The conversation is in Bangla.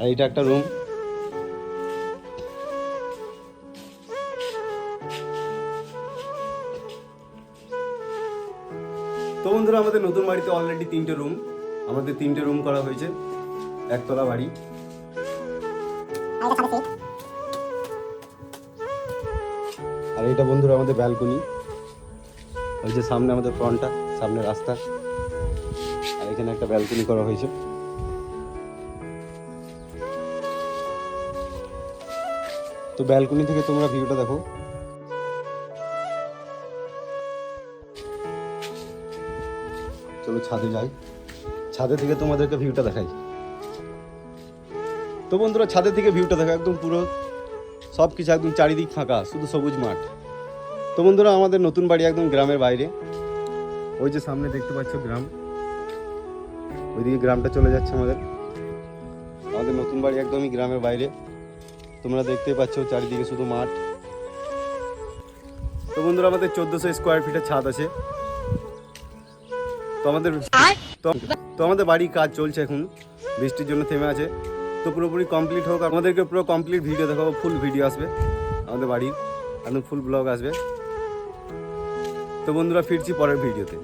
আর এটা একটা রুম। তো বন্ধুরা, আমাদের নতুন বাড়িতে অলরেডি 3টে রুম, আমাদের 3টে রুম করা হয়েছে, একতলা বাড়ি। আর এটা বন্ধুরা আমাদের ব্যালকনি, ওই যে সামনে আমাদের ফ্রন্টটা, সামনে রাস্তা, আর এখানে একটা ব্যালকনি করা হয়েছে। তো ব্যালকনি থেকে তোমরা ভিউটা দেখো। চলো ছাদে যাই, ছাদে থেকে তোমাদেরকে ভিউটা দেখাই। তো বন্ধুরা, ছাদে থেকে ভিউটা দেখো, একদম পুরো সব কিছু একদম চারিদিক ফাঁকা, শুধু সবুজ মাঠ। তো বন্ধুরা, আমাদের নতুন বাড়ি একদম গ্রামের বাইরে, ওই যে সামনে দেখতে পাচ্ছ গ্রাম, ওইদিকে গ্রামটা চলে যাচ্ছে আমাদের। আমাদের নতুন বাড়ি একদমই গ্রামের বাইরে, তোমরা দেখতেই পাচ্ছ চারিদিকে শুধু মাঠ। তো বন্ধুরা, আমাদের 1400 স্কোয়ার ফিটের ছাদ আছে। তো আমাদের বাড়ির কাজ চলছে এখন, বৃষ্টির জন্য থেমে আছে। তো পুরোপুরি কমপ্লিট হোক, আমাদেরকে পুরো কমপ্লিট ভিডিও দেখাবো, ফুল ভিডিও আসবে আমাদের বাড়ির, একদম ফুল ব্লগ আসবে। তো বন্ধুরা, ফিরছি পরের ভিডিওতে।